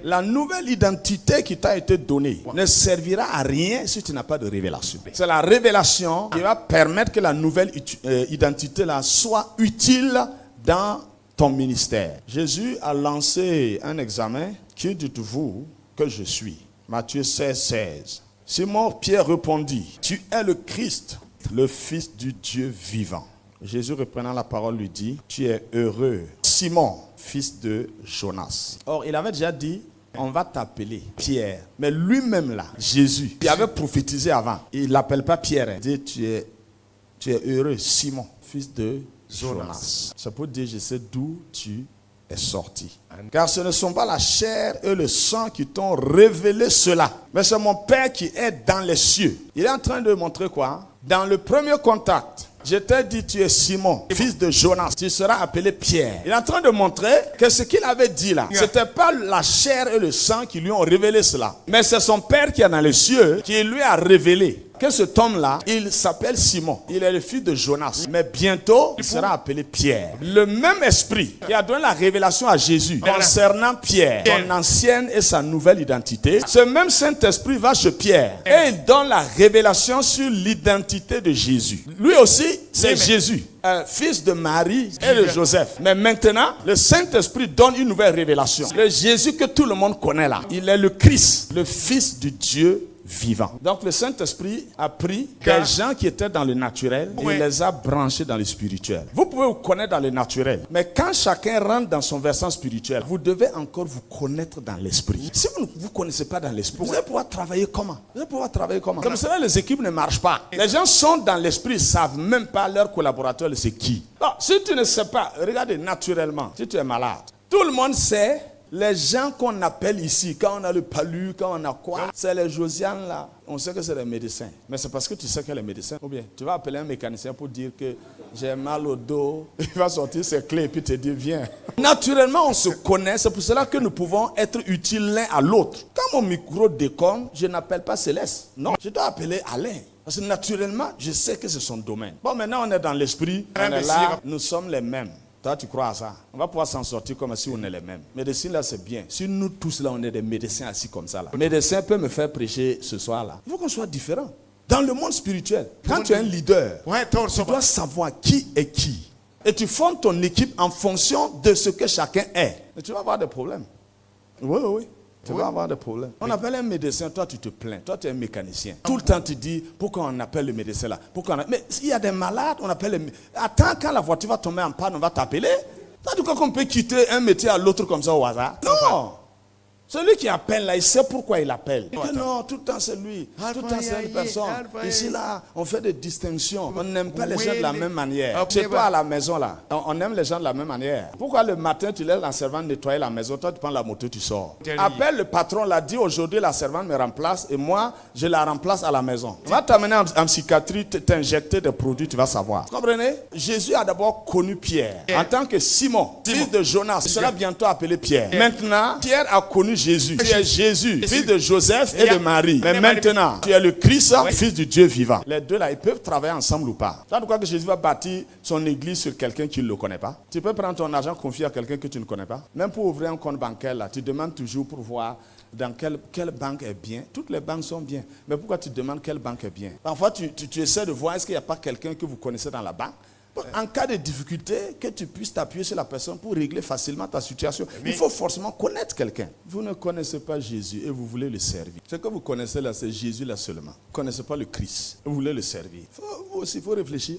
La nouvelle identité qui t'a été donnée ne servira à rien si tu n'as pas de révélation. C'est la révélation qui va permettre que la nouvelle identité là soit utile dans ton ministère. Jésus a lancé un examen. Qui dites-vous que je suis? Matthieu 16, 16. Simon Pierre répondit, tu es le Christ, le Fils du Dieu vivant. Jésus reprenant la parole lui dit, tu es heureux, Simon, fils de Jonas. Or, il avait déjà dit, on va t'appeler Pierre. Mais lui-même là, Jésus, qui avait prophétisé avant, il ne l'appelle pas Pierre. Il dit, tu es heureux, Simon, fils de Jonas. C'est pour dire, je sais d'où tu es sorti. Car ce ne sont pas la chair et le sang qui t'ont révélé cela, mais c'est mon Père qui est dans les cieux. Il est en train de montrer quoi? Dans le premier contact, je t'ai dit, tu es Simon, fils de Jonas. Tu seras appelé Pierre. Il est en train de montrer que ce qu'il avait dit là, ce n'était pas la chair et le sang qui lui ont révélé cela. Mais c'est son Père qui est dans les cieux qui lui a révélé que cet homme-là, il s'appelle Simon. Il est le fils de Jonas. Mais bientôt, il sera appelé Pierre. Le même esprit qui a donné la révélation à Jésus concernant Pierre, son ancienne et sa nouvelle identité, ce même Saint-Esprit va chez Pierre et il donne la révélation sur l'identité de Jésus. Lui aussi, c'est Jésus, fils de Marie et de Joseph. Mais maintenant, le Saint-Esprit donne une nouvelle révélation. Le Jésus que tout le monde connaît là, il est le Christ, le Fils du Dieu vivant. Donc le Saint-Esprit a pris des gens qui étaient dans le naturel et il les a branchés dans le spirituel. Vous pouvez vous connaître dans le naturel, mais quand chacun rentre dans son versant spirituel, vous devez encore vous connaître dans l'esprit. Si vous ne vous connaissez pas dans l'esprit, vous allez pouvoir travailler comment? Vous allez pouvoir travailler comment? Comme cela, les équipes ne marchent pas. Les gens sont dans l'esprit, ils ne savent même pas leur collaborateur c'est qui. Non, si tu ne sais pas, regardez naturellement, si tu es malade, tout le monde sait. Les gens qu'on appelle ici, quand on a le palu, quand on a quoi, c'est les Josiane là. On sait que c'est les médecins. Mais c'est parce que tu sais que les médecins, ou bien tu vas appeler un mécanicien pour dire que j'ai mal au dos. Il va sortir ses clés et puis te dire viens. Naturellement, on se connaît. C'est pour cela que nous pouvons être utiles l'un à l'autre. Quand mon micro déconne, je n'appelle pas Céleste. Non, je dois appeler Alain. Parce que naturellement, je sais que c'est son domaine. Bon, maintenant on est dans l'esprit. On est là, nous sommes les mêmes. Toi, tu crois à ça? On va pouvoir s'en sortir comme si on est les mêmes. Médecine, là, c'est bien. Si nous tous, là, on est des médecins assis comme ça, là. Le médecin peut me faire prêcher ce soir, là. Il faut qu'on soit différents. Dans le monde spirituel, quand tu es un leader, tu dois savoir qui est qui. Et tu formes ton équipe en fonction de ce que chacun est. Et tu vas avoir des problèmes. Oui. Tu vas avoir des problèmes. On appelle un médecin, toi tu te plains, toi tu es un mécanicien. Tout le temps tu dis, pourquoi on appelle le médecin là? Mais s'il y a des malades, on appelle le... Attends, quand la voiture va tomber en panne, on va t'appeler. Tu crois qu'on peut quitter un métier à l'autre comme ça au hasard? Non. Celui qui appelle là, il sait pourquoi il appelle. Non, tout le temps c'est lui. Tout le temps c'est une personne. Ici là, on fait des distinctions. On n'aime pas les gens de la même manière. Chez toi à la maison là, on aime les gens de la même manière. Pourquoi le matin tu laisses la servante nettoyer la maison, toi tu prends la moto, tu sors. Appelle le patron, l'a dit aujourd'hui la servante me remplace et moi je la remplace à la maison. On va t'amener en psychiatrie, t'injecter des produits, tu vas savoir. Vous comprenez? Jésus a d'abord connu Pierre en tant que Simon, fils de Jonas. Il sera bientôt appelé Pierre. Maintenant, Pierre a connu Jésus. Tu es Jésus, fils de Joseph et de Marie. Mais maintenant, tu es le Christ, fils du Dieu vivant. Les deux là, ils peuvent travailler ensemble ou pas. Tu crois que Jésus va bâtir son église sur quelqu'un qui ne le connaît pas? Tu peux prendre ton argent confié à quelqu'un que tu ne connais pas? Même pour ouvrir un compte bancaire là, tu demandes toujours pour voir dans quelle banque est bien. Toutes les banques sont bien. Mais pourquoi tu demandes quelle banque est bien? Parfois, tu essaies de voir est-ce qu'il n'y a pas quelqu'un que vous connaissez dans la banque. En cas de difficulté, que tu puisses t'appuyer sur la personne pour régler facilement ta situation. Il faut forcément connaître quelqu'un. Vous ne connaissez pas Jésus et vous voulez le servir. Ce que vous connaissez là, c'est Jésus là seulement. Vous ne connaissez pas le Christ et vous voulez le servir. Vous aussi, il faut réfléchir.